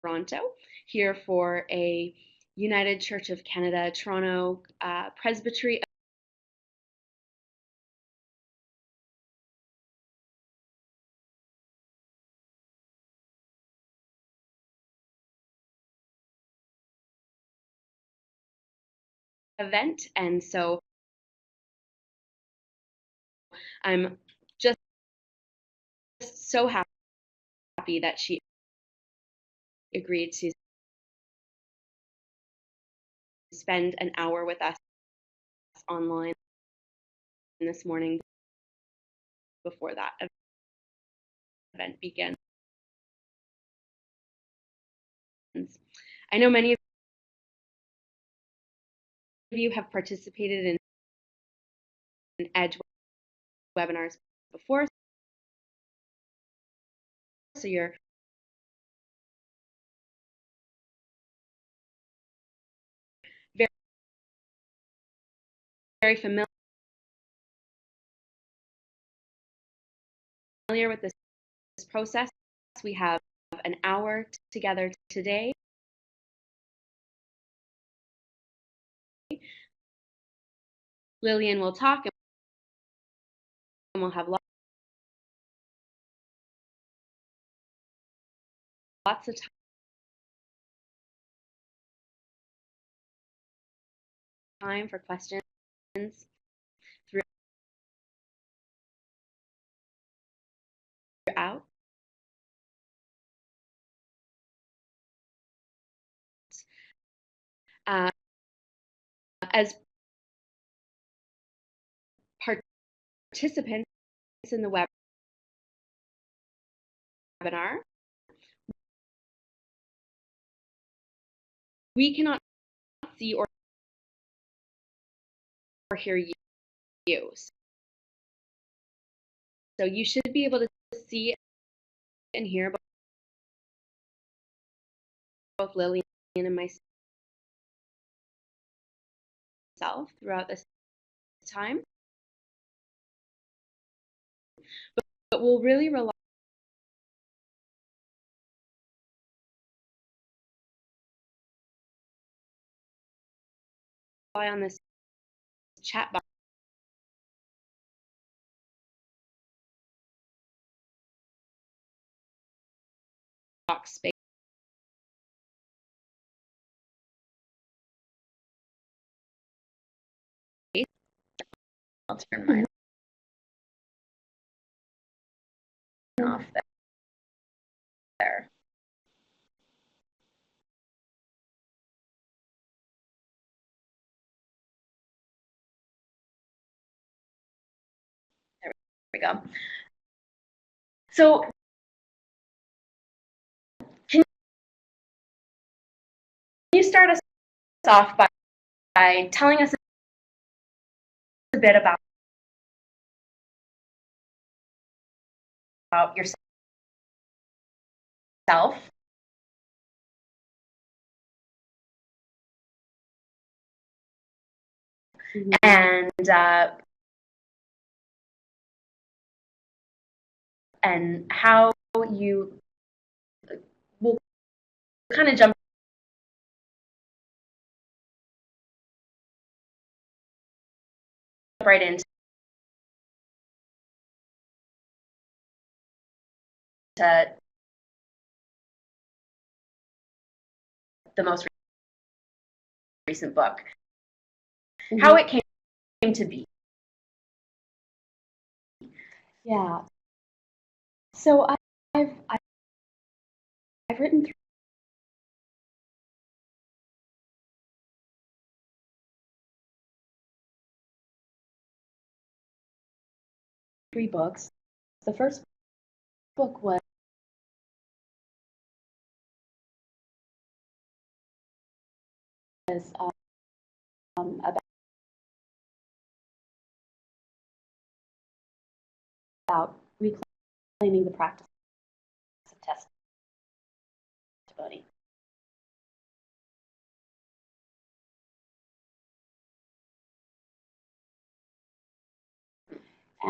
Toronto, here for a United Church of Canada, Toronto Presbytery event. And so I'm just so happy that she agreed to spend an hour with us online this morning before that event begins. I know many of you have participated in EDGE webinars before, so you're very, very familiar with this process. We have an hour together today. Lillian will talk and we'll have lots of time for questions throughout. As participants in the webinar, we cannot see or hear you. So you should be able to see and hear both Lillian and myself throughout this time. But we'll really rely on this chat box space. I'll turn mine off there. There we go. So can you start us off by telling us a bit about yourself and how you will kind of jump right into the most recent book, how it came to be. Yeah. So I've written 3 books. The first book was about reclaiming the practice of testimony.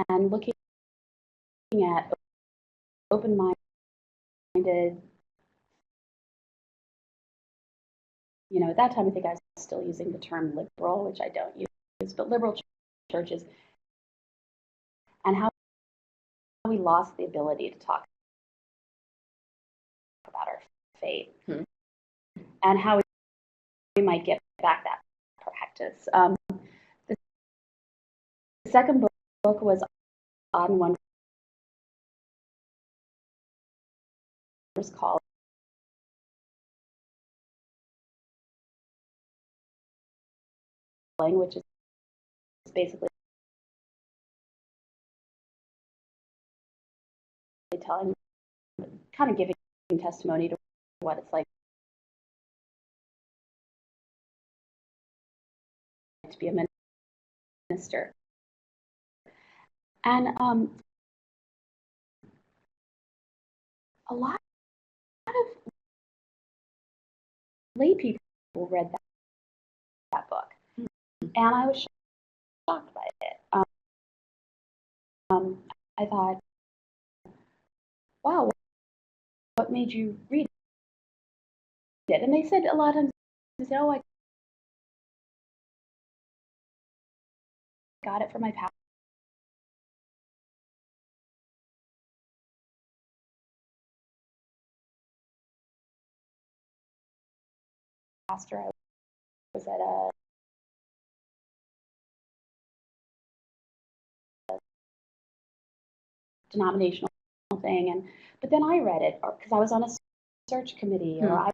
And looking at open-minded at that time I think I was still using the term liberal, which I don't use, but liberal churches, and how we lost the ability to talk about our faith, and how we might get back that practice. The second book was on Wondrous, called which is basically telling, kind of giving testimony to what it's like to be a minister. And a lot of lay people read that book, and I was shocked by it. I thought, wow, what made you read it? And they said a lot of times, they said, oh, I got it from my pastor. I was at a denominational thing, but then I read it because I was on a search committee, or I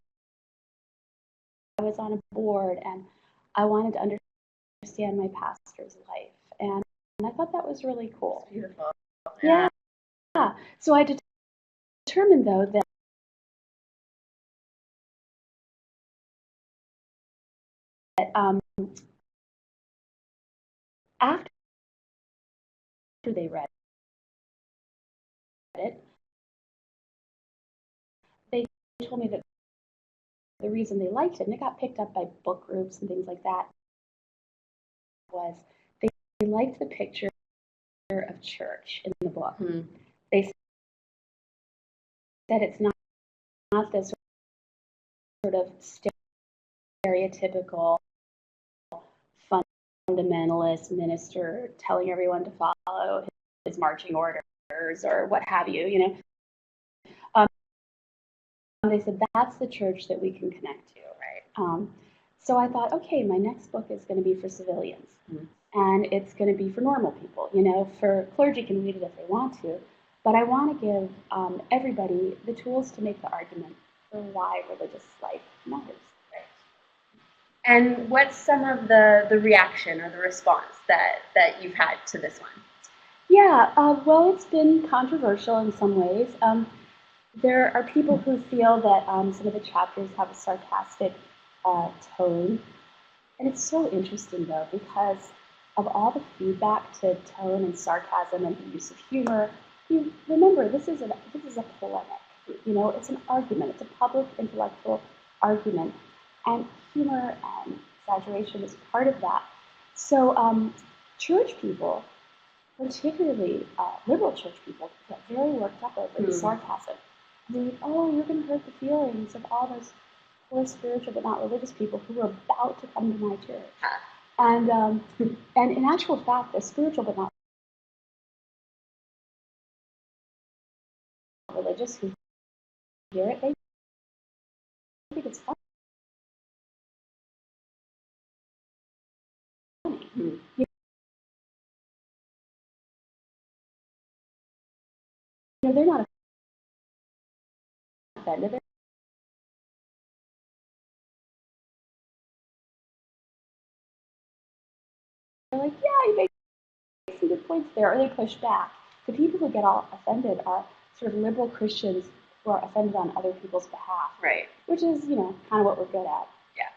was on a board, and I wanted to understand my pastor's life, and I thought that was really cool. It's beautiful. Yeah. So I determined, though, that after they read it, they told me that the reason they liked it, and it got picked up by book groups and things like that, was they liked the picture of church in the book. They said it's not this sort of stereotypical fundamentalist minister telling everyone to follow his marching orders or what have you, They said that's the church that we can connect to, right? So I thought, okay, my next book is going to be for civilians, and it's going to be for normal people. For clergy can read it if they want to, but I want to give everybody the tools to make the argument for why religious life matters. And what's some of the reaction or the response that you've had to this one? Yeah, well, it's been controversial in some ways. There are people who feel that some of the chapters have a sarcastic tone. And it's so interesting, though, because of all the feedback to tone and sarcasm and the use of humor. You remember, this is a polemic. It's an argument. It's a public intellectual argument. And humor and exaggeration is part of that. So church people, particularly liberal church people, get very worked up over the sarcasm. They're like, oh, you're going to hurt the feelings of all those poor spiritual but not religious people who are about to come to my church. And in actual fact, the spiritual but not religious who hear it, they think it's funny. They're not offended. They're like, yeah, you make some good points there, or they push back. The people who get all offended are sort of liberal Christians who are offended on other people's behalf. Right. Which is, kind of what we're good at. Yeah.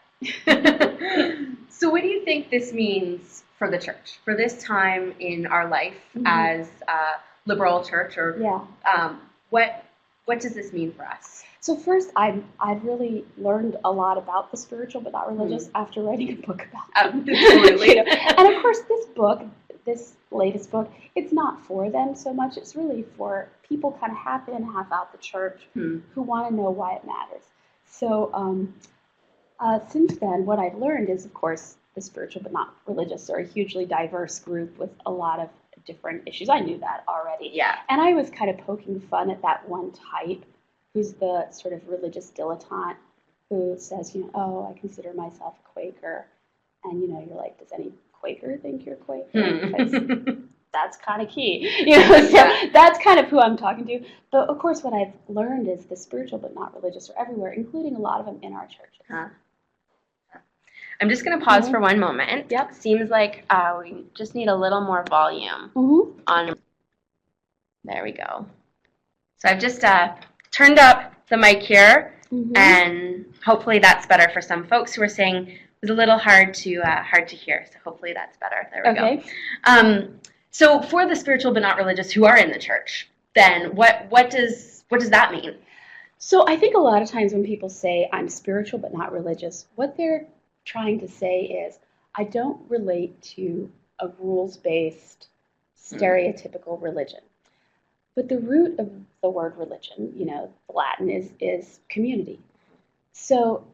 So what do you think this means for the church, for this time in our life as a liberal church, or what does this mean for us? So first, I've really learned a lot about the spiritual but not religious after writing a book about them. Absolutely. And of course, this latest book, it's not for them so much. It's really for people kind of half in, half out the church who want to know why it matters. So Since then, what I've learned is, of course, the spiritual but not religious are a hugely diverse group with a lot of different issues. I knew that already. Yeah. And I was kind of poking fun at that one type who's the sort of religious dilettante who says, oh, I consider myself Quaker. And, you're like, does any Quaker think you're Quaker? Because that's kind of key. So that's kind of who I'm talking to. But, of course, what I've learned is the spiritual but not religious are everywhere, including a lot of them in our churches. I'm just going to pause for one moment. Yep. Seems like we just need a little more volume on. There we go. So I've just turned up the mic here, and hopefully that's better for some folks who are saying it was a little hard to hear. So hopefully that's better. There we go. So for the spiritual but not religious who are in the church, then what does that mean? So I think a lot of times when people say I'm spiritual but not religious, what they're trying to say is I don't relate to a rules-based, stereotypical religion. But the root of the word religion, the Latin, is community. So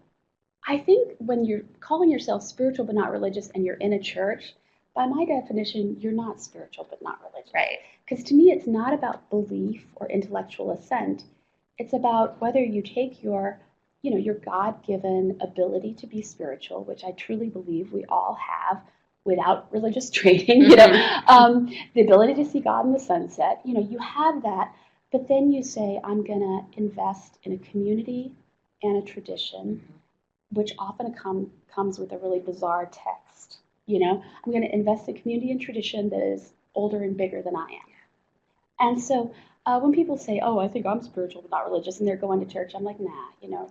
I think when you're calling yourself spiritual but not religious and you're in a church, by my definition, you're not spiritual but not religious. Right. Because to me, it's not about belief or intellectual assent. It's about whether you take your God-given ability to be spiritual, which I truly believe we all have without religious training, the ability to see God in the sunset, you have that, but then you say, I'm going to invest in a community and a tradition, which often comes with a really bizarre text, I'm going to invest in a community and tradition that is older and bigger than I am. And so when people say, oh, I think I'm spiritual but not religious, and they're going to church, I'm like, nah,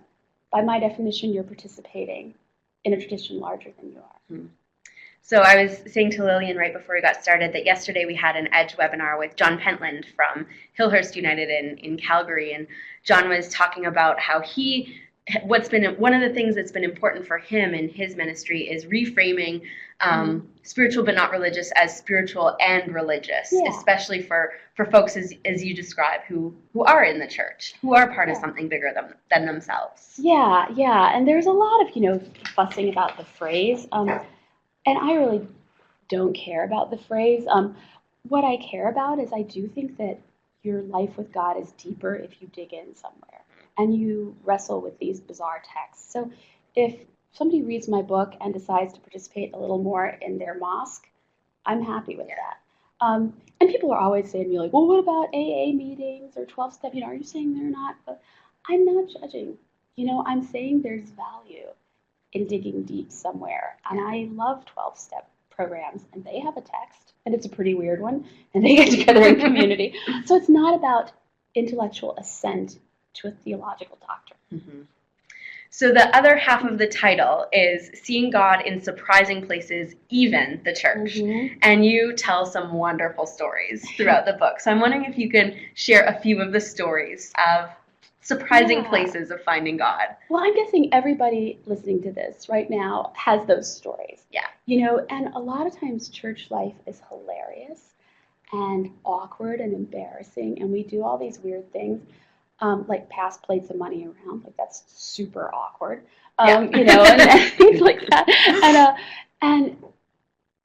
by my definition, you're participating in a tradition larger than you are. So I was saying to Lillian right before we got started that yesterday we had an EDGE webinar with John Pentland from Hillhurst United in Calgary, and John was talking about how what's been one of the things that's been important for him in his ministry is reframing spiritual but not religious as spiritual and religious, especially for folks as you describe who are in the church, who are part of something bigger than themselves. Yeah, and there's a lot of fussing about the phrase, and I really don't care about the phrase. What I care about is I do think that your life with God is deeper if you dig in somewhere and you wrestle with these bizarre texts. So if somebody reads my book and decides to participate a little more in their mosque, I'm happy with that. And people are always saying to me, like, well, what about AA meetings or 12-step? Are you saying they're not? But I'm not judging. I'm saying there's value in digging deep somewhere. And I love 12-step programs, and they have a text, and it's a pretty weird one, and they get together in community. So it's not about intellectual assent to a theological doctrine. So the other half of the title is Seeing God in Surprising Places, Even the Church. And you tell some wonderful stories throughout the book. So I'm wondering if you can share a few of the stories of surprising places of finding God. Well, I'm guessing everybody listening to this right now has those stories. Yeah. And a lot of times church life is hilarious and awkward and embarrassing, and we do all these weird things. Like pass plates of money around, like that's super awkward, and things like that. And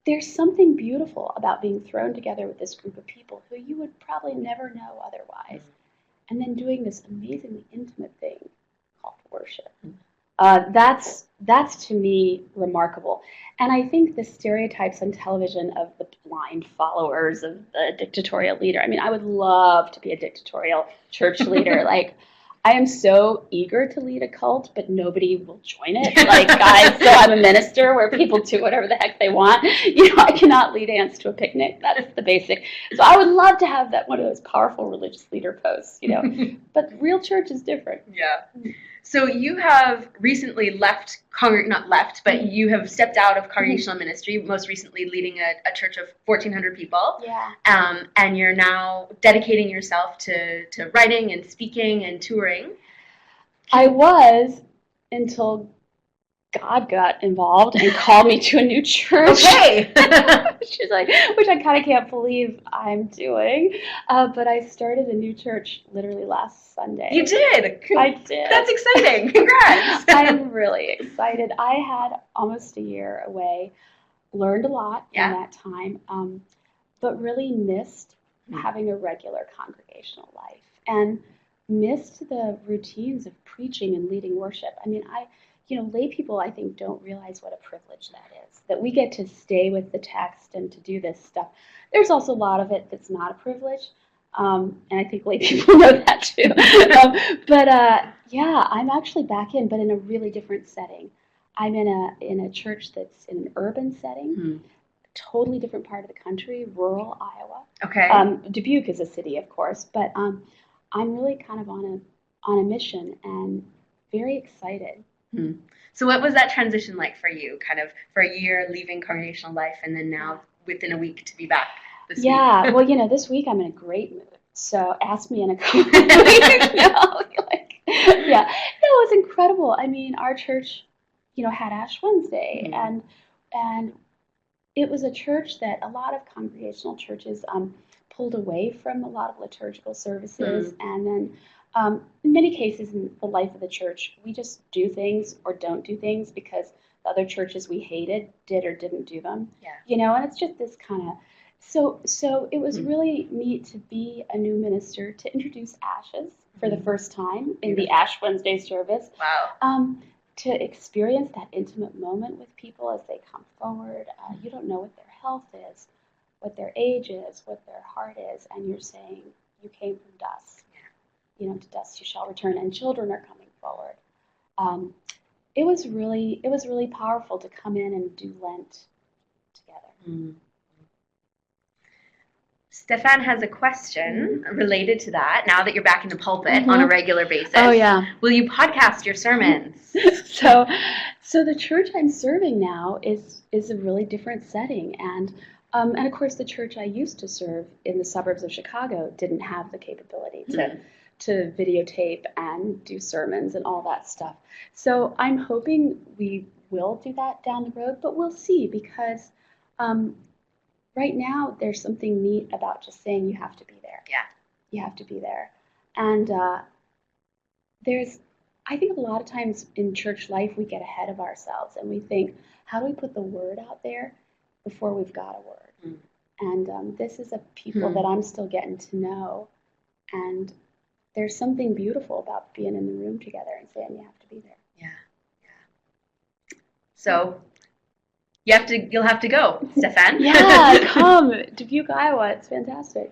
there's something beautiful about being thrown together with this group of people who you would probably never know otherwise, and then doing this amazingly intimate thing called worship. That's to me remarkable. And I think the stereotypes on television of the blind followers of the dictatorial leader. I mean, I would love to be a dictatorial church leader. Like, I am so eager to lead a cult, but nobody will join it. Like, I still have a minister where people do whatever the heck they want. I cannot lead ants to a picnic. That's the basic. So I would love to have that one of those powerful religious leader posts, But real church is different. Yeah. So you have recently but you have stepped out of congregational ministry, most recently leading a church of 1,400 people. Yeah. And you're now dedicating yourself to writing and speaking and touring. I was until God got involved and called me to a new church. Okay. which I kind of can't believe I'm doing. But I started a new church literally last Sunday. You did? I did. That's exciting. Congrats. I'm really excited. I had almost a year away, learned a lot in that time, but really missed having a regular congregational life and missed the routines of preaching and leading worship. I mean, lay people, I think, don't realize what a privilege that is, that we get to stay with the text and to do this stuff. There's also a lot of it that's not a privilege, and I think lay people know that too. I'm actually back in, but in a really different setting. I'm in a church that's in an urban setting, totally different part of the country, rural Iowa. Okay. Dubuque is a city, of course, but I'm really kind of on a mission and very excited. So what was that transition like for you, kind of for a year leaving congregational life and then now within a week to be back this week? Yeah, well, this week I'm in a great mood. So ask me in a couple of weeks. It was incredible. I mean, our church, had Ash Wednesday, and it was a church that a lot of congregational churches pulled away from a lot of liturgical services, and then in many cases in the life of the church, we just do things or don't do things because the other churches we hated did or didn't do them. Yeah. And it's just this kind of so it was really neat to be a new minister, to introduce ashes for the first time in the Ash Wednesday service. Wow. To experience that intimate moment with people as they come forward. You don't know what their health is, what their age is, what their heart is, and you're saying, you came from dust. To dust you shall return, and children are coming forward. It was really powerful to come in and do Lent together. Stefan has a question related to that. Now that you're back in the pulpit on a regular basis, will you podcast your sermons? So the church I'm serving now is a really different setting, and of course the church I used to serve in the suburbs of Chicago didn't have the capability to videotape and do sermons and all that stuff. So I'm hoping we will do that down the road, but we'll see, because right now there's something neat about just saying you have to be there. Yeah. You have to be there. And I think a lot of times in church life we get ahead of ourselves and we think, how do we put the word out there before we've got a word? And this is a people that I'm still getting to know, and there's something beautiful about being in the room together and saying you have to be there. Yeah. So you'll have to go, Stefan. Yeah, come. Dubuque, Iowa. It's fantastic.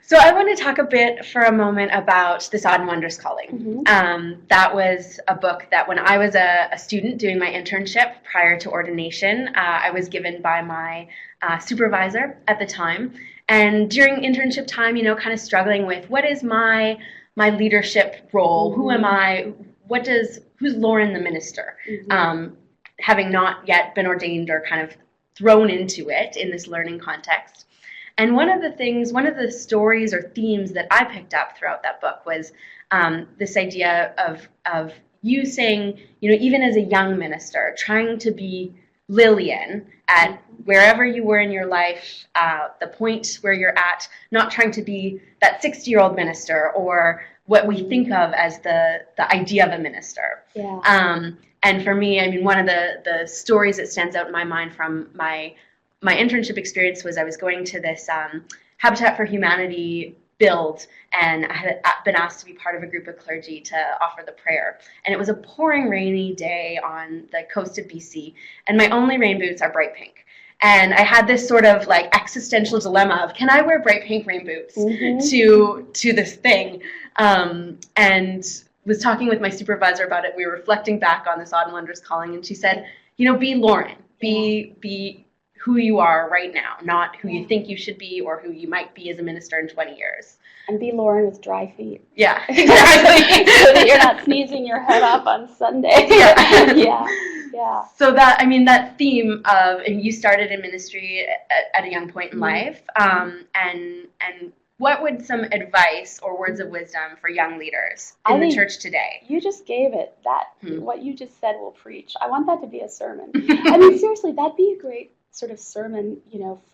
So I want to talk a bit for a moment about the Sodden Wondrous calling. That was a book that when I was a student doing my internship prior to ordination, I was given by my supervisor at the time. And during internship time, kind of struggling with what is my leadership role? Who am I? Who's Lauren the minister? Having not yet been ordained or kind of thrown into it in this learning context. And one of the stories or themes that I picked up throughout that book was this idea of you saying, even as a young minister, trying to be Lillian at wherever you were in your life, the point where you're at, not trying to be that 60-year-old minister or what we think of as the idea of a minister. Yeah. And for me, I mean, one of the stories that stands out in my mind from my internship experience was I was going to this Habitat for Humanity build, and I had been asked to be part of a group of clergy to offer the prayer. And it was a pouring rainy day on the coast of BC, and my only rain boots are bright pink. And I had this sort of like existential dilemma of, can I wear bright pink rain boots to this thing? And was talking with my supervisor about it. We were reflecting back on the Sodden Wondrous calling, and she said, be Lauren, be who you are right now, not who you think you should be or who you might be as a minister in 20 years. And be Lauren with dry feet. Yeah, exactly. So that you're not sneezing your head off on Sunday. Yeah. So that theme of, and you started in ministry at a young point in life, and what would some advice or words of wisdom for young leaders in the church today? You just gave it. What you just said will preach. I want that to be a sermon. I mean, seriously, that'd be a great sort of sermon,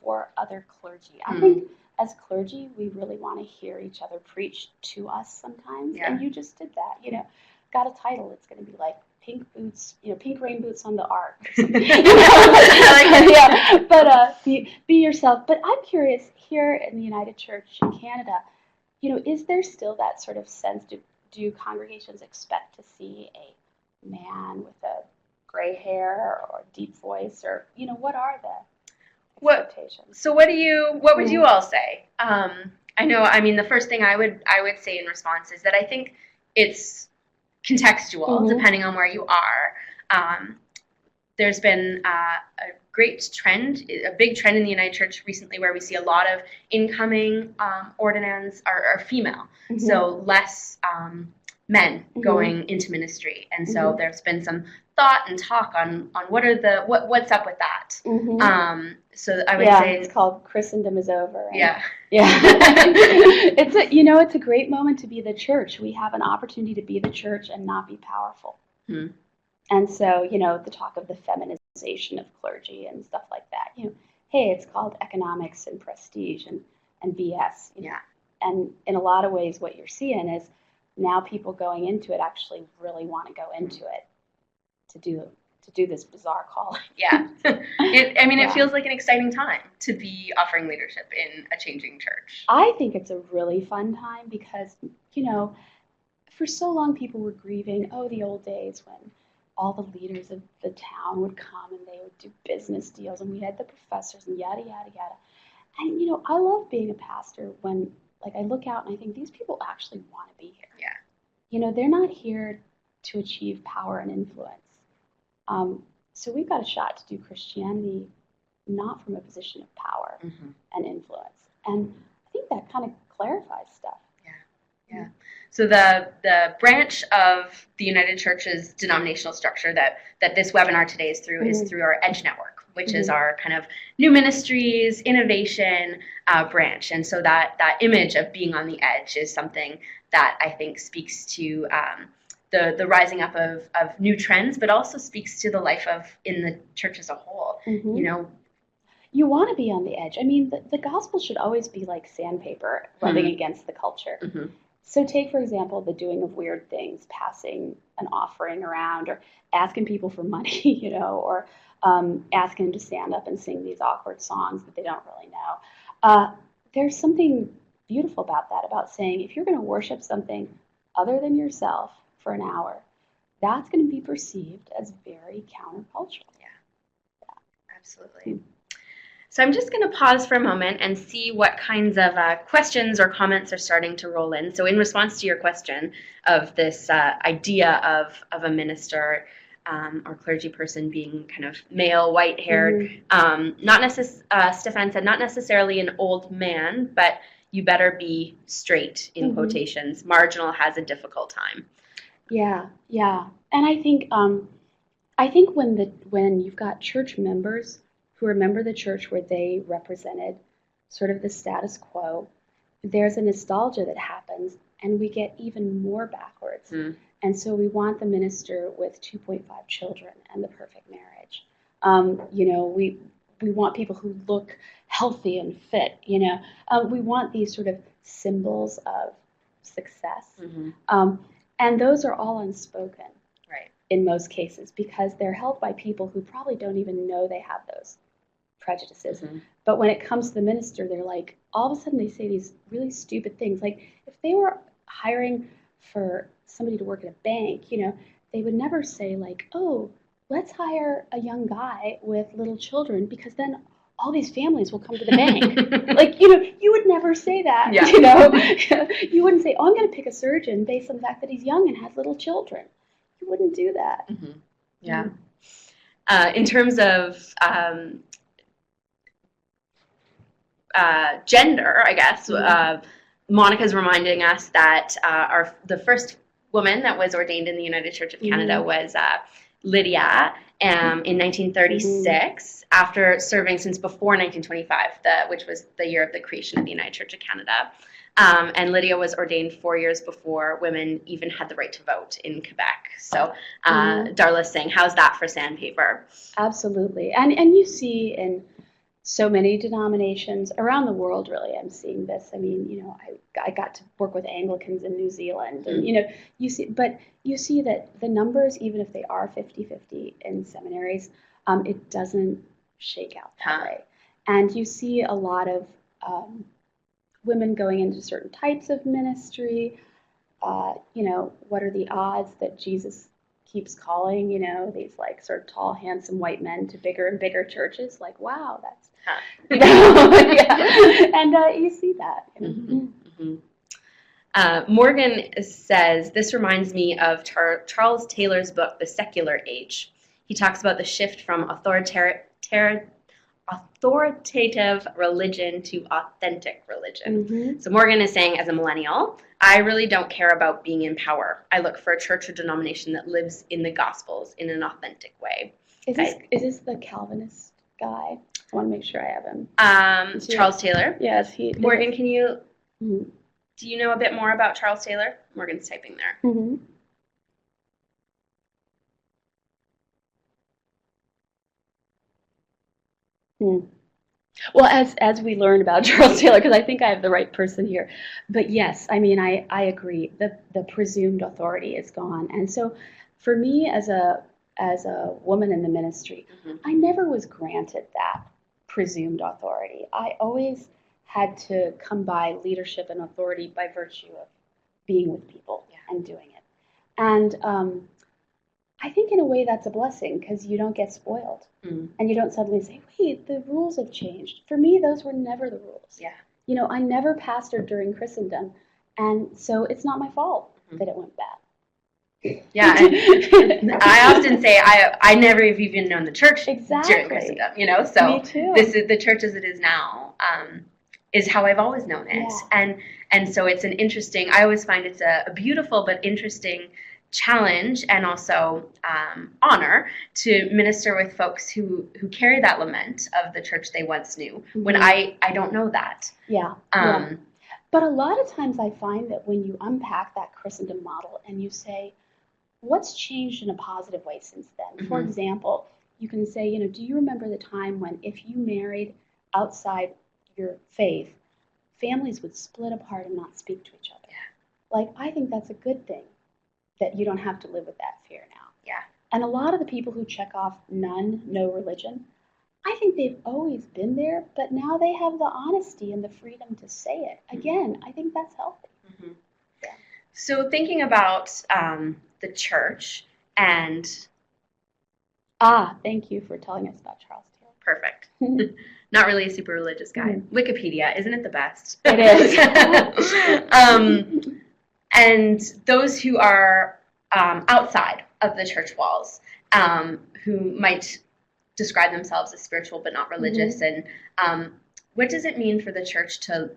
for other clergy. I think as clergy, we really want to hear each other preach to us sometimes, and you just did that. got a title, it's going to be like pink boots, pink rain boots on the ark. Yeah, but be yourself. But I'm curious, here in the United Church in Canada, is there still that sort of sense? Do congregations expect to see a man with a gray hair or deep voice, or what are the expectations? So what would you all say? I know. I mean, the first thing I would say in response is that I think it's contextual, depending on where you are. There's been a big trend in the United Church recently where we see a lot of incoming ordinands are female, so less men going into ministry, and so there's been some thought and talk on what's up with that. So I would say it's called Christendom is over. Yeah. It's a great moment to be the church. We have an opportunity to be the church and not be powerful. And so, the talk of the feminization of clergy and stuff like that, hey, it's called economics and prestige and BS. And in a lot of ways, what you're seeing is now people going into it actually really want to go into it to do this bizarre calling. It feels like an exciting time to be offering leadership in a changing church. I think it's a really fun time because, for so long people were grieving, the old days when all the leaders of the town would come and they would do business deals and we had the professors and yada, yada, yada. And, I love being a pastor when, I look out and I think these people actually want to be here. They're not here to achieve power and influence. So we've got a shot to do Christianity not from a position of power and influence. And I think that kind of clarifies stuff. Yeah. So the branch of the United Church's denominational structure that this webinar today is through is through our EDGE network, which is our kind of new ministries, innovation branch. And so that image of being on the edge is something that I think speaks to the rising up of new trends, but also speaks to the life in the church as a whole. You want to be on the edge. I mean, the gospel should always be like sandpaper rubbing against the culture. So take, for example, the doing of weird things, passing an offering around or asking people for money, or asking them to stand up and sing these awkward songs that they don't really know. There's something beautiful about that, about saying if you're going to worship something other than yourself for an hour, that's going to be perceived as very countercultural. Yeah, absolutely. So I'm just going to pause for a moment and see what kinds of questions or comments are starting to roll in. So in response to your question of this idea of a minister or clergy person being kind of male, white-haired, Stefan said not necessarily an old man, but you better be straight, in quotations. Marginal has a difficult time. Yeah. And I think when you've got church members who remember the church where they represented sort of the status quo, there's a nostalgia that happens, and we get even more backwards. And so we want the minister with 2.5 children and the perfect marriage. We want people who look healthy and fit. We want these sort of symbols of success. And those are all unspoken, right, in most cases, because they're held by people who probably don't even know they have those prejudices. But when it comes to the minister, they're like, all of a sudden they say these really stupid things. Like if they were hiring for somebody to work at a bank, they would never say like, oh, let's hire a young guy with little children because then all these families will come to the bank. You would never say that. You wouldn't say, oh, I'm going to pick a surgeon based on the fact that he's young and has little children. You wouldn't do that. In terms of gender, I guess, Monica's reminding us that the first woman that was ordained in the United Church of Canada was Lydia in 1936, after serving since before 1925, which was the year of the creation of the United Church of Canada. And Lydia was ordained 4 years before women even had the right to vote in Quebec. So Darla's saying, how's that for sandpaper? Absolutely. And you see in so many denominations around the world, really, I'm seeing this. I mean, I got to work with Anglicans in New Zealand, and, you see that the numbers, even if they are 50-50 in seminaries, it doesn't shake out that way. And you see a lot of women going into certain types of ministry. What are the odds that Jesus keeps calling, these like sort of tall, handsome white men to bigger and bigger churches? Like, wow, that's, yeah. And you see that. Morgan says, this reminds me of Charles Taylor's book, The Secular Age. He talks about the shift from authoritative religion to authentic religion. So Morgan is saying, as a millennial, I really don't care about being in power. I look for a church or denomination that lives in the Gospels in an authentic way. Is this the Calvinist guy? I want to make sure I have him. Charles Taylor? Yes. Morgan, can you... Do you know a bit more about Charles Taylor? Morgan's typing there. Well, as we learn about Charles Taylor, because I think I have the right person here, but yes, I mean, I agree. The presumed authority is gone, and so for me as a woman in the ministry, I never was granted that presumed authority. I always had to come by leadership and authority by virtue of being with people and doing it, and I think in a way that's a blessing because you don't get spoiled and you don't suddenly say, wait, the rules have changed. For me, those were never the rules. Yeah. I never pastored during Christendom, and so it's not my fault that it went bad. Yeah, and I often say I never have even known the church during Christendom, so me too. This is the church as it is now, is how I've always known it. Yeah. And so it's an interesting, I always find it's a beautiful but interesting challenge and also honor to minister with folks who carry that lament of the church they once knew when I don't know that. Yeah. But a lot of times I find that when you unpack that Christendom model and you say, what's changed in a positive way since then? For example, you can say, do you remember the time when if you married outside your faith, families would split apart and not speak to each other? Yeah. Like, I think that's a good thing, that you don't have to live with that fear now. Yeah. And a lot of the people who check off none, no religion, I think they've always been there, but now they have the honesty and the freedom to say it. Again, I think that's healthy. Yeah. So thinking about the church and... thank you for telling us about Charles Taylor. Perfect. Not really a super religious guy. Wikipedia, isn't it the best? It is. And those who are outside of the church walls, who might describe themselves as spiritual but not religious, and what does it mean for the church to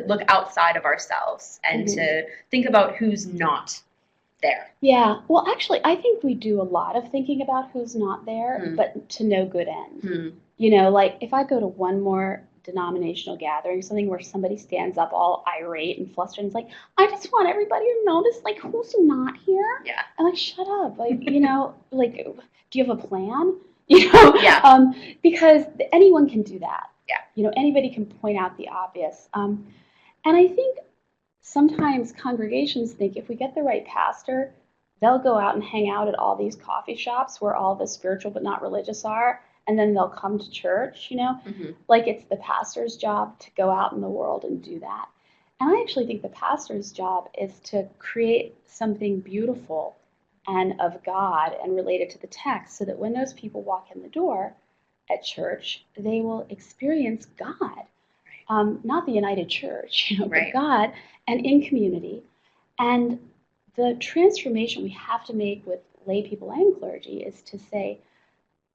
look outside of ourselves and to think about who's not there? Yeah, well, actually, I think we do a lot of thinking about who's not there, but to no good end. Like if I go to one more denominational gathering, something where somebody stands up all irate and flustered and is like, I just want everybody to notice, like, who's not here? Yeah. I'm like, shut up. Like, like, do you have a plan? Yeah. Because anyone can do that. Yeah. Anybody can point out the obvious. And I think sometimes congregations think if we get the right pastor, they'll go out and hang out at all these coffee shops where all the spiritual but not religious are, and then they'll come to church, like it's the pastor's job to go out in the world and do that. And I actually think the pastor's job is to create something beautiful and of God and related to the text so that when those people walk in the door at church, they will experience God. Not the United Church, but God, and in community. And the transformation we have to make with lay people and clergy is to say,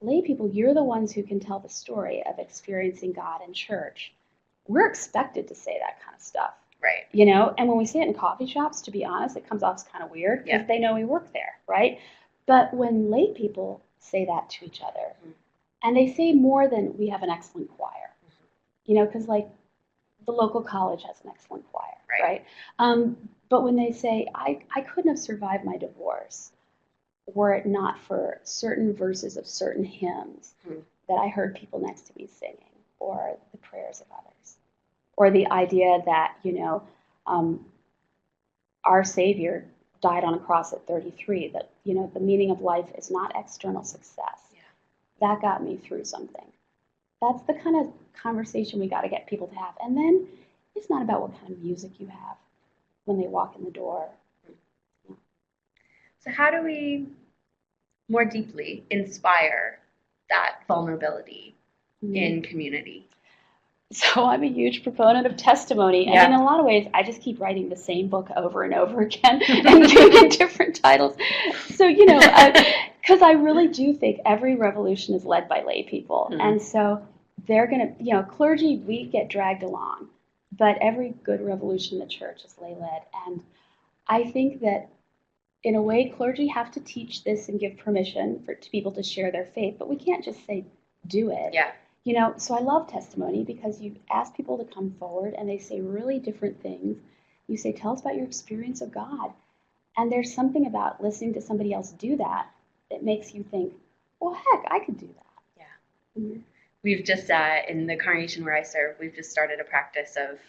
lay people, you're the ones who can tell the story of experiencing God in church. We're expected to say that kind of stuff. Right. And when we say it in coffee shops, to be honest, it comes off as kind of weird because they know we work there, right? But when lay people say that to each other, and they say more than we have an excellent choir, because like the local college has an excellent choir, right? But when they say, I couldn't have survived my divorce were it not for certain verses of certain hymns that I heard people next to me singing. or the prayers of others, or the idea that, our Savior died on a cross at 33, that, the meaning of life is not external success. Yeah. That got me through something. That's the kind of conversation we got to get people to have. And then it's not about what kind of music you have when they walk in the door. So how do we more deeply inspire that vulnerability in community? So I'm a huge proponent of testimony, and in a lot of ways, I just keep writing the same book over and over again and giving different titles. So, because I really do think every revolution is led by lay people, and so they're going to, clergy, we get dragged along, but every good revolution in the church is lay-led, and I think that in a way, clergy have to teach this and give permission to people to share their faith, but we can't just say, do it. Yeah. So I love testimony because you ask people to come forward and they say really different things. You say, tell us about your experience of God. And there's something about listening to somebody else do that that makes you think, well, heck, I could do that. Yeah. Mm-hmm. We've just, in the congregation where I serve, we've just started a practice of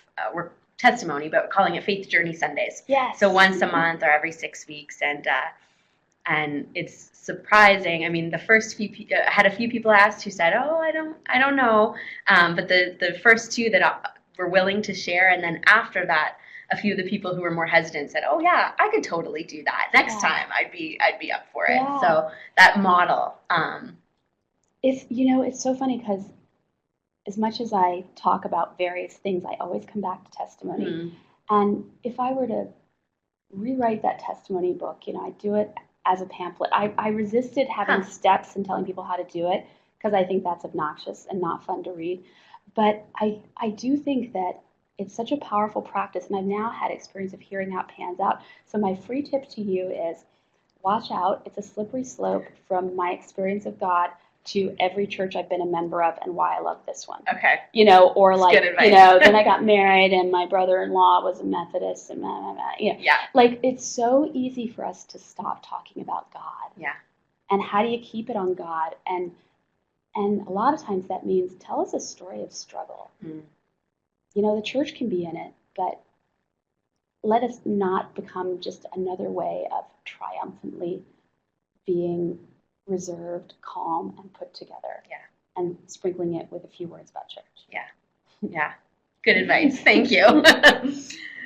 testimony, but calling it Faith Journey Sundays. Yes. So once a month or every 6 weeks, and it's surprising. I mean, the first few I had a few people asked who said, "Oh, I don't know," but the first two that were willing to share, and then after that, a few of the people who were more hesitant said, "Oh yeah, I could totally do that. Next time, I'd be up for it." Yeah. So that model. It's so funny because as much as I talk about various things, I always come back to testimony. Mm-hmm. And if I were to rewrite that testimony book, I'd do it as a pamphlet. I resisted having steps and telling people how to do it because I think that's obnoxious and not fun to read. But I do think that it's such a powerful practice, and I've now had experience of hearing how it pans out. So my free tip to you is watch out. It's a slippery slope from my experience of God to every church I've been a member of and why I love this one. Okay. Or like, then I got married and my brother-in-law was a Methodist and Yeah. Like, it's so easy for us to stop talking about God. Yeah. And how do you keep it on God? And a lot of times that means tell us a story of struggle. Mm. The church can be in it, but let us not become just another way of triumphantly being reserved, calm, and put together. Yeah. And sprinkling it with a few words about church. Yeah. Yeah. Good advice. Thank you.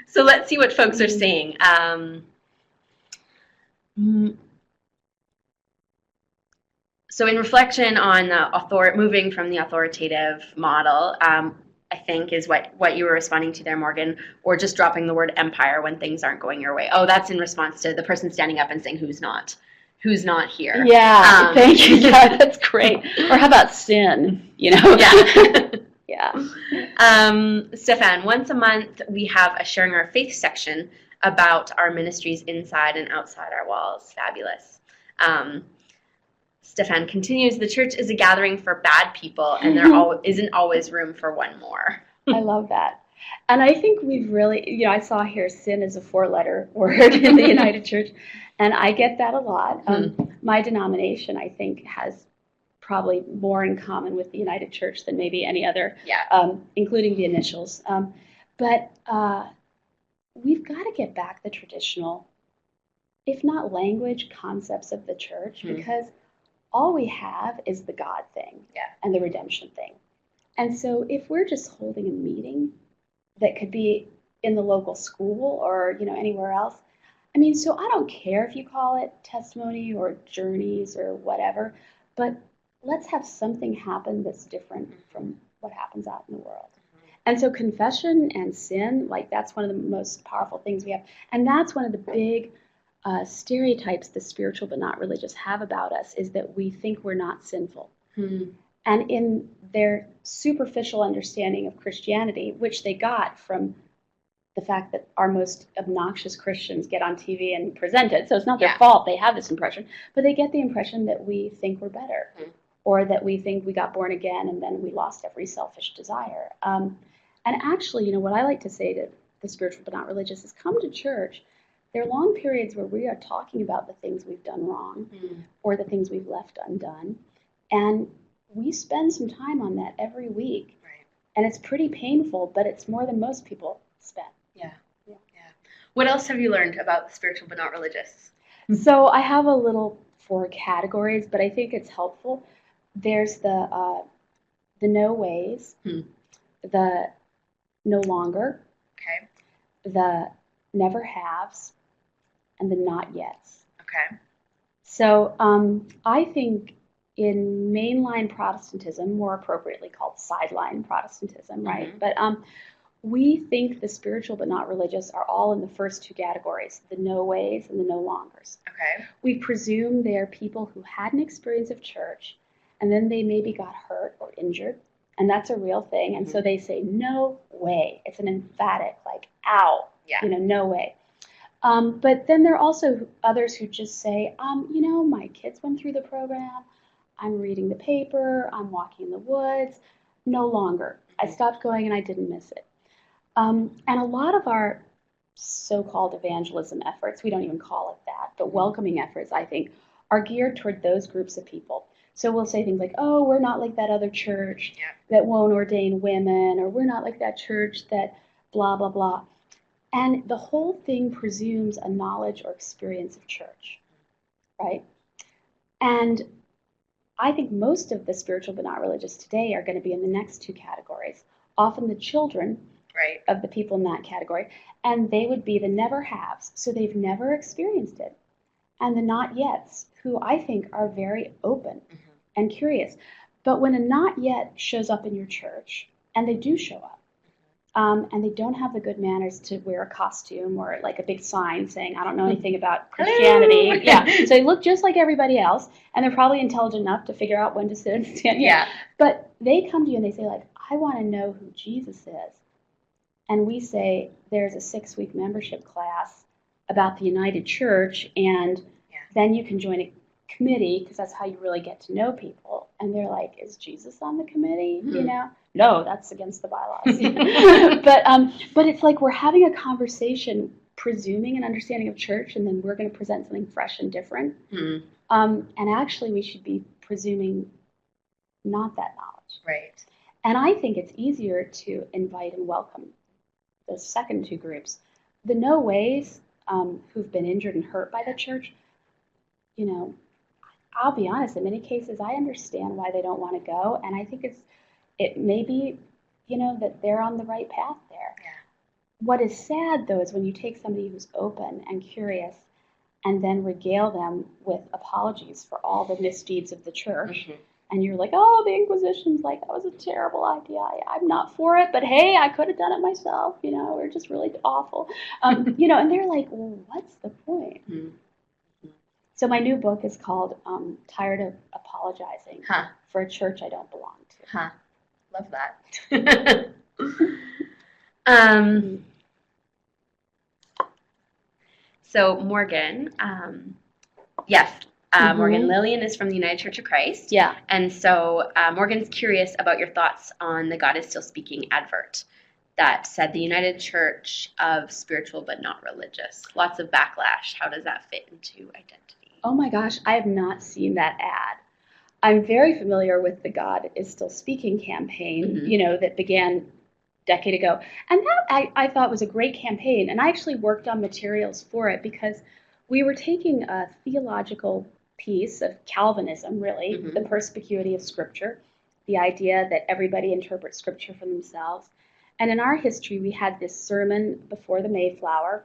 So let's see what folks are saying. So in reflection on moving from the authoritative model, I think is what you were responding to there, Morgan, or just dropping the word empire when things aren't going your way. Oh, that's in response to the person standing up and saying who's not here. Yeah, thank you. Yeah, that's great. Or how about sin? Yeah. Yeah. Stefan, once a month we have a Sharing Our Faith section about our ministries inside and outside our walls. Fabulous. Stefan continues, the church is a gathering for bad people, and there isn't always room for one more. I love that. And I think we've really, I saw here sin is a 4-letter word in the United Church, and I get that a lot. My denomination, I think, has probably more in common with the United Church than maybe any other, including the initials. But we've got to get back the traditional, if not language, concepts of the church, because all we have is the God thing and the redemption thing. And so if we're just holding a meeting that could be in the local school or, anywhere else, so I don't care if you call it testimony or journeys or whatever, but let's have something happen that's different from what happens out in the world. And so confession and sin, that's one of the most powerful things we have. And that's one of the big stereotypes the spiritual but not religious have about us, is that we think we're not sinful. And in their superficial understanding of Christianity, which they got from the fact that our most obnoxious Christians get on TV and present it, so it's not their fault they have this impression, but they get the impression that we think we're better, or that we think we got born again and then we lost every selfish desire. And actually, what I like to say to the spiritual but not religious is come to church. There are long periods where we are talking about the things we've done wrong or the things we've left undone, and we spend some time on that every week. Right. And it's pretty painful, but it's more than most people spend. Yeah. What else have you learned about the spiritual but not religious? So I have a little 4 categories, but I think it's helpful. There's the no ways, the no longer, the never haves, and the not yets. Okay. So I think in mainline Protestantism, more appropriately called sideline Protestantism, right? But we think the spiritual but not religious are all in the first 2 categories, the no ways and the no longers. Okay. We presume they're people who had an experience of church, and then they maybe got hurt or injured, and that's a real thing, and so they say, no way. It's an emphatic, like, ow, no way. But then there are also others who just say, my kids went through the program, I'm reading the paper, I'm walking in the woods, no longer. I stopped going and I didn't miss it. And a lot of our so-called evangelism efforts, we don't even call it that, but welcoming efforts, I think, are geared toward those groups of people. So we'll say things like, oh, we're not like that other church that won't ordain women, or we're not like that church that blah, blah, blah. And the whole thing presumes a knowledge or experience of church, right? And I think most of the spiritual but not religious today are going to be in the next 2 categories, often the children of the people in that category, and they would be the never haves, so they've never experienced it, and the not yets, who I think are very open and curious. But when a not yet shows up in your church, and they do show up, and they don't have the good manners to wear a costume or like a big sign saying, I don't know anything about Christianity. So they look just like everybody else, and they're probably intelligent enough to figure out when to sit and stand. But they come to you and they say, like, I want to know who Jesus is. And we say, there's a 6-week membership class about the United Church, and then you can join a committee, because that's how you really get to know people. And they're like, is Jesus on the committee? No, that's against the bylaws. But it's like we're having a conversation, presuming an understanding of church, and then we're going to present something fresh and different. And actually, we should be presuming not that knowledge. Right. And I think it's easier to invite and welcome the second 2 groups. The no ways, who've been injured and hurt by the church, I'll be honest, in many cases, I understand why they don't want to go, and I think it may be, that they're on the right path there. What is sad, though, is when you take somebody who's open and curious and then regale them with apologies for all the misdeeds of the church, and you're like, oh, the Inquisition's like, that was a terrible idea. I'm not for it, but hey, I could have done it myself. We're just really awful. And they're like, well, what's the point? So my new book is called Tired of Apologizing for a Church I Don't Belong to. Love that. So Morgan, Morgan Lillian is from the United Church of Christ. And so Morgan's curious about your thoughts on the God is Still Speaking advert that said the United Church of spiritual but not religious. Lots of backlash. How does that fit into identity? Oh my gosh, I have not seen that ad. I'm very familiar with the God is Still Speaking campaign, that began a decade ago. And that I thought was a great campaign. And I actually worked on materials for it because we were taking a theological piece of Calvinism, really, the perspicuity of Scripture, the idea that everybody interprets Scripture for themselves. And in our history, we had this sermon before the Mayflower.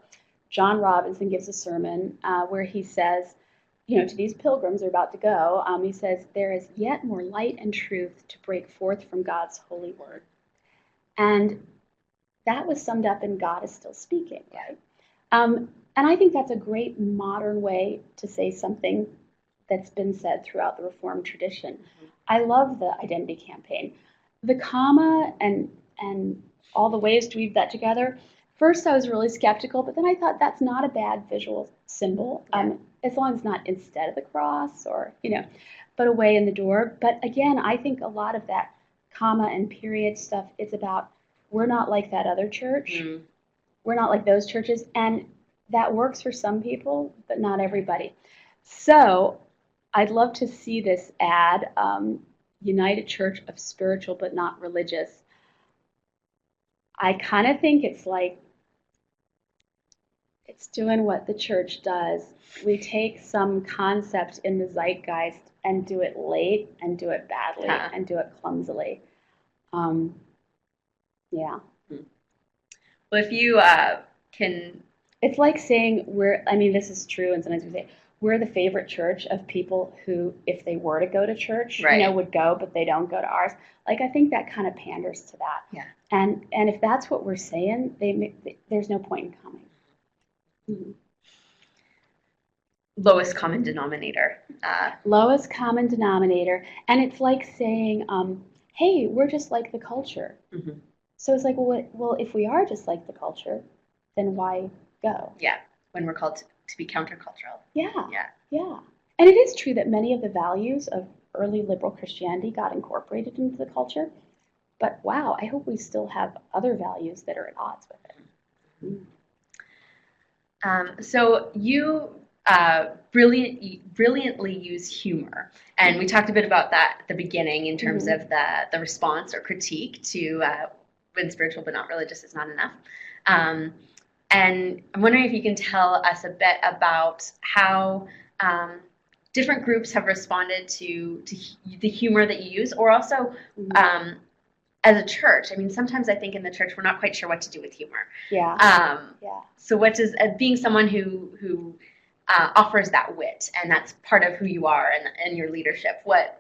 John Robinson gives a sermon where he says, to these pilgrims who are about to go, he says, there is yet more light and truth to break forth from God's holy word. And that was summed up in God is Still Speaking, right? And I think that's a great modern way to say something that's been said throughout the Reformed tradition. I love the identity campaign. The comma and all the ways to weave that together, first I was really skeptical, but then I thought that's not a bad visual symbol. As long as it's not instead of the cross or, but a way in the door. But again, I think a lot of that comma and period stuff is about we're not like that other church. We're not like those churches. And that works for some people, but not everybody. So I'd love to see this ad, United Church of Spiritual but Not Religious. I kind of think it's like it's doing what the church does. We take some concept in the zeitgeist and do it late and do it badly and do it clumsily. Yeah. Well, if you can... It's like saying this is true, and sometimes we say, we're the favorite church of people who, if they were to go to church, would go, but they don't go to ours. Like, I think that kind of panders to that. Yeah. And if that's what we're saying, there's no point in coming. Mm-hmm. Lowest common denominator. Lowest common denominator. And it's like saying, hey, we're just like the culture. Mm-hmm. So it's like, well, if we are just like the culture, then why go? Yeah, when we're called to be countercultural. Yeah. And it is true that many of the values of early liberal Christianity got incorporated into the culture. But wow, I hope we still have other values that are at odds with it. Mm. So you brilliantly use humor. And we talked a bit about that at the beginning in terms of the response or critique to when spiritual but not religious is not enough. And I'm wondering if you can tell us a bit about how different groups have responded to the humor that you use, or also as a church. I mean, sometimes I think in the church we're not quite sure what to do with humor. Yeah. So what does, being someone who offers that wit, and that's part of who you are and your leadership, what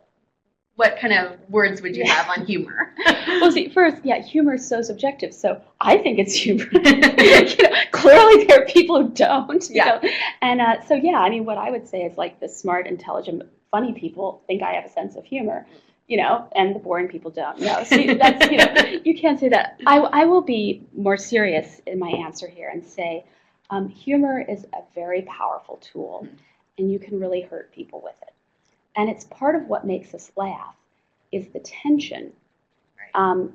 kind of words would you have on humor? Well, see, first, humor is so subjective. So I think it's humor. Clearly there are people who don't. And what I would say is like the smart, intelligent, funny people think I have a sense of humor, and the boring people don't. No, see, that's you can't say that. I will be more serious in my answer here and say, humor is a very powerful tool, and you can really hurt people with it. And it's part of what makes us laugh is the tension. Right.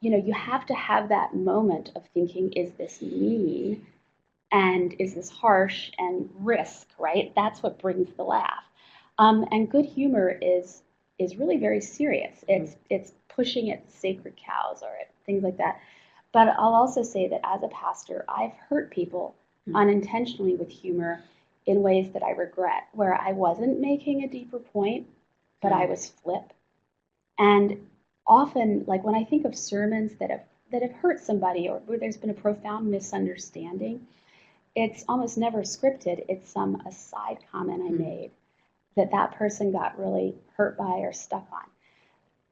You have to have that moment of thinking, is this mean? And is this harsh? And risk, right? That's what brings the laugh. And good humor is really very serious. It's pushing at sacred cows or at things like that. But I'll also say that as a pastor, I've hurt people unintentionally with humor in ways that I regret, where I wasn't making a deeper point, but I was flip. And often, like when I think of sermons that have hurt somebody or where there's been a profound misunderstanding, it's almost never scripted. It's some aside comment I made that person got really hurt by or stuck on.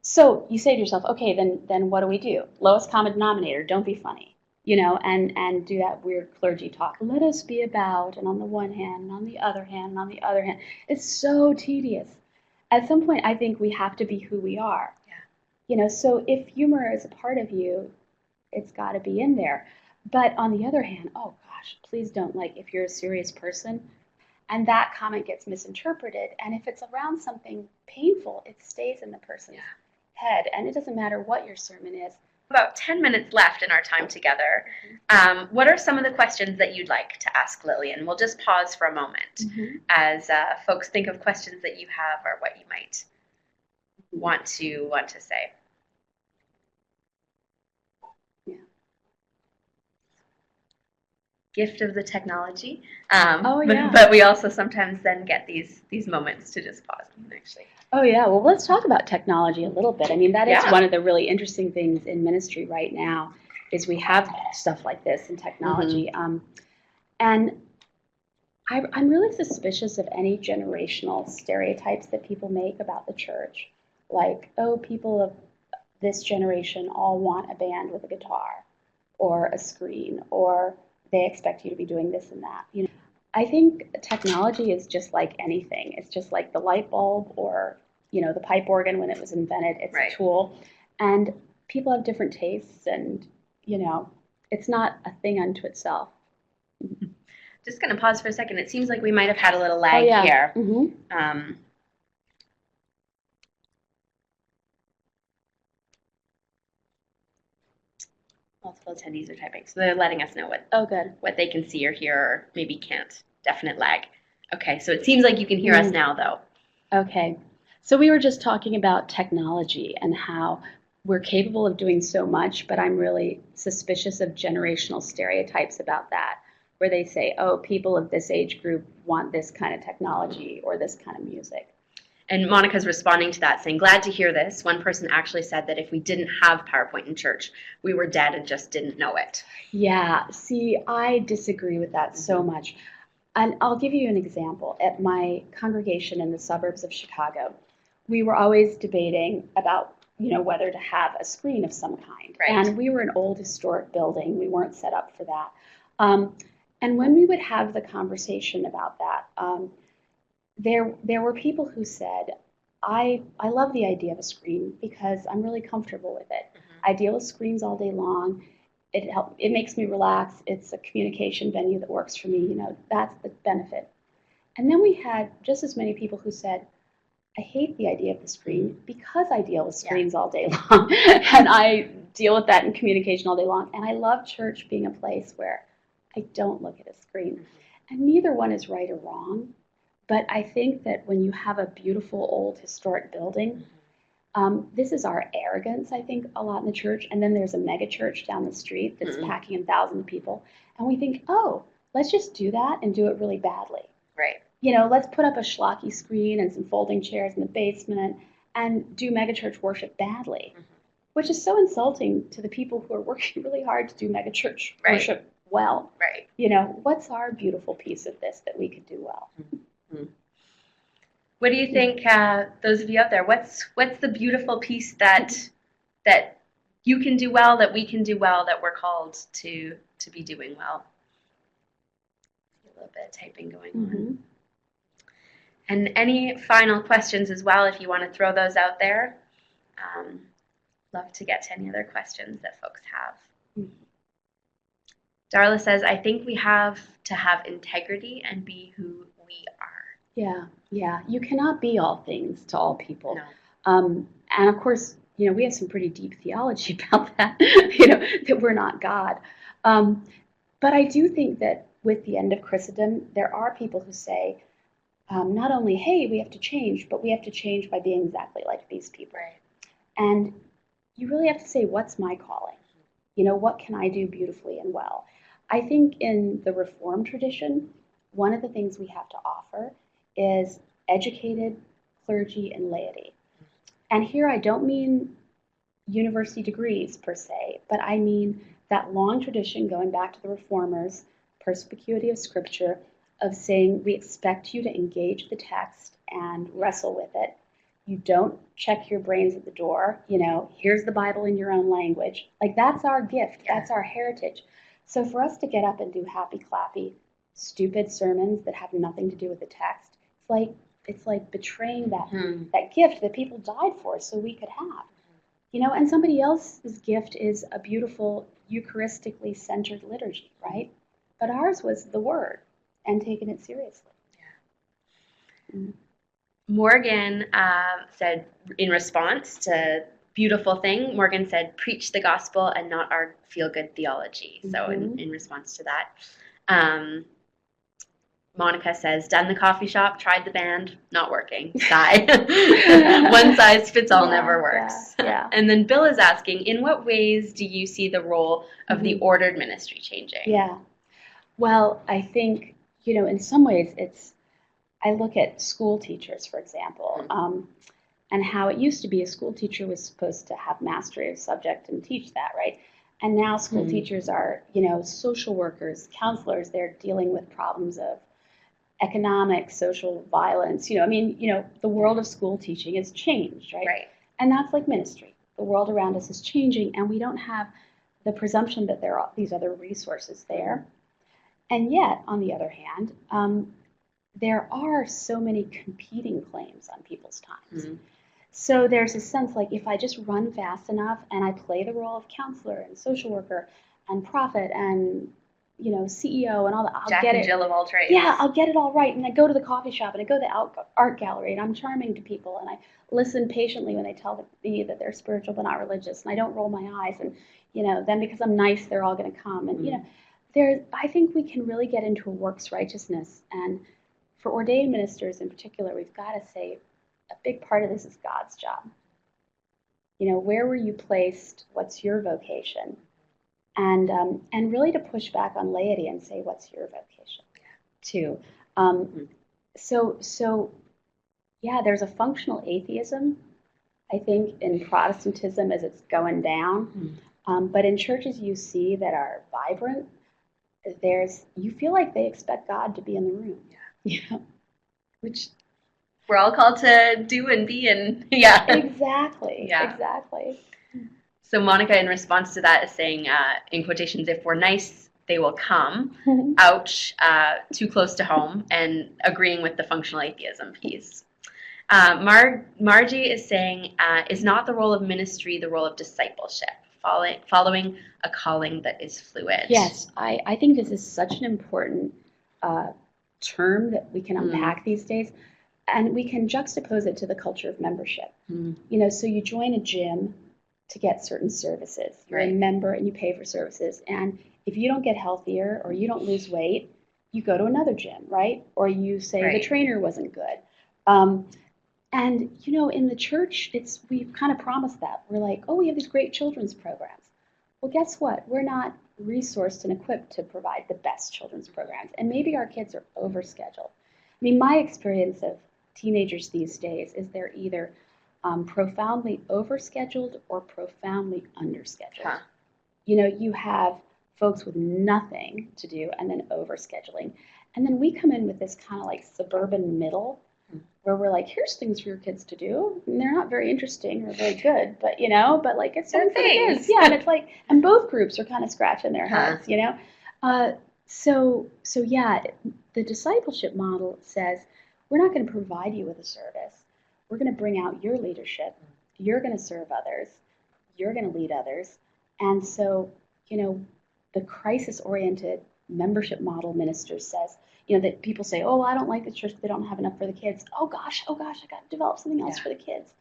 So you say to yourself, okay, then what do we do? Lowest common denominator, don't be funny. And do that weird clergy talk. Let us be about, and on the one hand, and on the other hand, and on the other hand. It's so tedious. At some point, I think we have to be who we are. Yeah. So if humor is a part of you, it's got to be in there. But on the other hand, oh gosh, please don't, if you're a serious person, and that comment gets misinterpreted, and if it's around something painful, it stays in the person's head, and it doesn't matter what your sermon is. About 10 minutes left in our time together. What are some of the questions that you'd like to ask Lillian? We'll just pause for a moment as folks think of questions that you have or what you might want to say. Yeah. Gift of the technology. But we also sometimes then get these moments to just pause and actually. Oh, yeah. Well, let's talk about technology a little bit. I mean, that is one of the really interesting things in ministry right now is we have stuff like this in technology. And I'm really suspicious of any generational stereotypes that people make about the church. Like, oh, people of this generation all want a band with a guitar or a screen, or they expect you to be doing this and that. I think technology is just like anything. It's just like the light bulb or, the pipe organ when it was invented. It's a tool. And people have different tastes and, it's not a thing unto itself. Just going to pause for a second. It seems like we might have had a little lag here. Multiple attendees are typing, so they're letting us know what they can see or hear or maybe can't. Definite lag. Okay, so it seems like you can hear us now, though. Okay, so we were just talking about technology and how we're capable of doing so much, but I'm really suspicious of generational stereotypes about that, where they say, oh, people of this age group want this kind of technology or this kind of music. And Monica's responding to that, saying, glad to hear this. One person actually said that if we didn't have PowerPoint in church, we were dead and just didn't know it. Yeah, see, I disagree with that so much. And I'll give you an example. At my congregation in the suburbs of Chicago, we were always debating about, whether to have a screen of some kind. Right. And we were an old historic building. We weren't set up for that. And when we would have the conversation about that, there were people who said, I love the idea of a screen because I'm really comfortable with it. I deal with screens all day long. It makes me relax. It's a communication venue that works for me. That's the benefit. And then we had just as many people who said, I hate the idea of the screen because I deal with screens all day long. And I deal with that in communication all day long. And I love church being a place where I don't look at a screen. And neither one is right or wrong. But I think that when you have a beautiful old historic building, this is our arrogance, I think, a lot in the church. And then there's a mega church down the street that's packing in thousands of people. And we think, oh, let's just do that and do it really badly. Right. Let's put up a schlocky screen and some folding chairs in the basement and do megachurch worship badly, which is so insulting to the people who are working really hard to do megachurch worship well. Right. What's our beautiful piece of this that we could do well? What do you think, those of you out there, what's the beautiful piece that you can do well, that we can do well, that we're called to be doing well? A little bit of typing going on. And any final questions as well, if you want to throw those out there. Love to get to any other questions that folks have. Darla says, I think we have to have integrity and be who we are. Yeah. You cannot be all things to all people. No. And of course, we have some pretty deep theology about that, that we're not God. But I do think that with the end of Christendom, there are people who say, not only, hey, we have to change, but we have to change by being exactly like these people. Right. And you really have to say, what's my calling? What can I do beautifully and well? I think in the Reformed tradition, one of the things we have to offer is educated clergy and laity. And here I don't mean university degrees per se, but I mean that long tradition going back to the Reformers, perspicuity of Scripture, of saying we expect you to engage the text and wrestle with it. You don't check your brains at the door. Here's the Bible in your own language. Like, that's our gift. That's our heritage. So for us to get up and do happy clappy, stupid sermons that have nothing to do with the text, it's like betraying that gift that people died for so we could have. And somebody else's gift is a beautiful Eucharistically centered liturgy, right? But ours was the Word and taking it seriously. Morgan said, in response to beautiful thing, Morgan said, preach the gospel and not our feel-good theology. So in response to that. Monica says, done the coffee shop, tried the band, not working. Sigh. One size fits all never works. Yeah. And then Bill is asking, in what ways do you see the role of the ordered ministry changing? Yeah. Well, I think, in some ways I look at school teachers, for example, and how it used to be a school teacher was supposed to have mastery of subject and teach that, right? And now school teachers are, social workers, counselors. They're dealing with problems of economic, social violence. The world of school teaching has changed, right? Right. And that's like ministry. The world around us is changing, and we don't have the presumption that there are these other resources there. And yet, on the other hand, there are so many competing claims on people's times. So there's a sense like, if I just run fast enough and I play the role of counselor and social worker and prophet and CEO and all that, I'll Jack get and it. Jill of all trades. Yeah, I'll get it all right. And I go to the coffee shop and I go to the art gallery and I'm charming to people and I listen patiently when they tell me that they're spiritual but not religious, and I don't roll my eyes, and then because I'm nice, they're all going to come. And I think we can really get into a works righteousness, and for ordained ministers in particular, we've got to say a big part of this is God's job. Where were you placed? What's your vocation? And really to push back on laity and say, what's your vocation, too. So yeah, there's a functional atheism, I think, in Protestantism as it's going down. But in churches you see that are vibrant, you feel like they expect God to be in the room. Yeah. Which we're all called to do and be, and yeah. Exactly. Yeah. Exactly. So Monica, in response to that, is saying, in quotations, if we're nice, they will come. Ouch, too close to home, and agreeing with the functional atheism piece. Margie is saying, is not the role of ministry the role of discipleship, following a calling that is fluid? Yes, I think this is such an important term that we can unpack these days, and we can juxtapose it to the culture of membership. So you join a gym to get certain services. You're a member and you pay for services, and if you don't get healthier or you don't lose weight, you go to another gym, right? Or you say the trainer wasn't good. And in the church, we've kind of promised that. We're like, oh, we have these great children's programs. Well, guess what? We're not resourced and equipped to provide the best children's programs. And maybe our kids are overscheduled. I mean, my experience of teenagers these days is they're either profoundly overscheduled or profoundly underscheduled. You have folks with nothing to do and then overscheduling. And then we come in with this kind of like suburban middle where we're like, here's things for your kids to do. And they're not very interesting or very good, but like it's something for the kids. Yeah, and it's like, and both groups are kind of scratching their heads, So yeah, the discipleship model says we're not going to provide you with a service. We're going to bring out your leadership. You're going to serve others. You're going to lead others. And so, the crisis-oriented membership model minister says, that people say, oh, I don't like the church, they don't have enough for the kids. Oh gosh, I got to develop something else for the kids.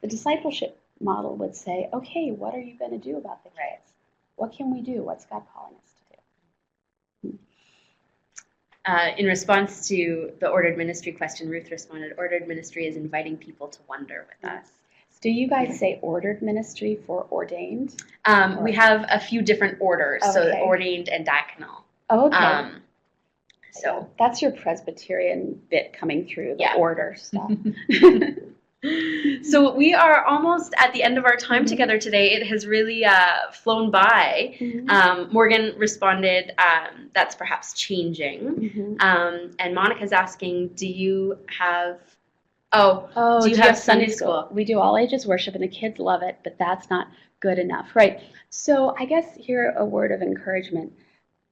The discipleship model would say, okay, what are you going to do about the kids? What can we do? What's God calling us to do? In response to the ordered ministry question, Ruth responded, ordered ministry is inviting people to wonder with us. Do you guys say ordered ministry for ordained? We have a few different orders, so ordained and diaconal. Oh, okay. So that's your Presbyterian bit coming through, the order stuff. So we are almost at the end of our time together today. It has really flown by. Morgan responded, that's perhaps changing. And Monica's asking, do you have Sunday school? We do all ages worship, and the kids love it, but that's not good enough, right? So I guess here a word of encouragement.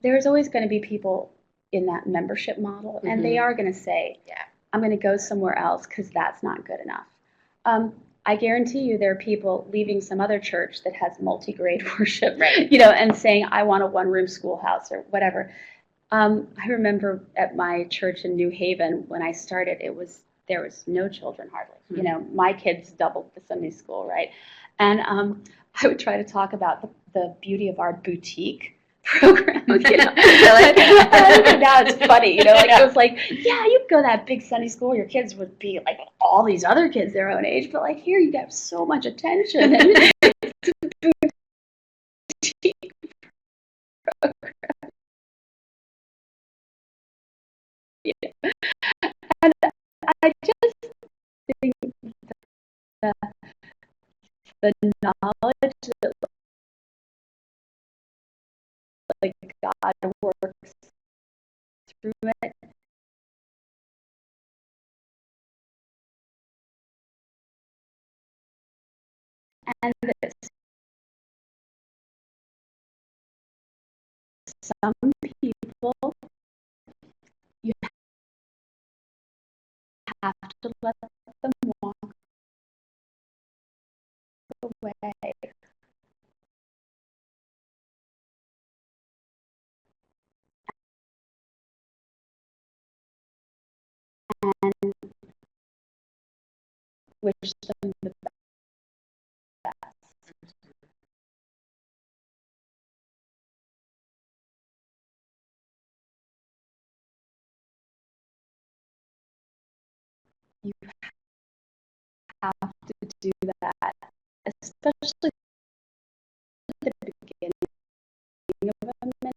There's always going to be people in that membership model, and they are going to say, I'm going to go somewhere else because that's not good enough. I guarantee you there are people leaving some other church that has multi-grade worship, and saying, I want a one-room schoolhouse or whatever. I remember at my church in New Haven when I started, there was no children hardly. My kids doubled the Sunday school, right? And I would try to talk about the beauty of our boutique program. I like it. Now it's funny, it was like, yeah, you go to that big Sunday school, your kids would be like all these other kids their own age, but like here you get so much attention. And it's a boutique program. And I just think the knowledge that like God works through it and that some people you have to let them walk away. And wish them the best. You have to do that especially at the beginning of a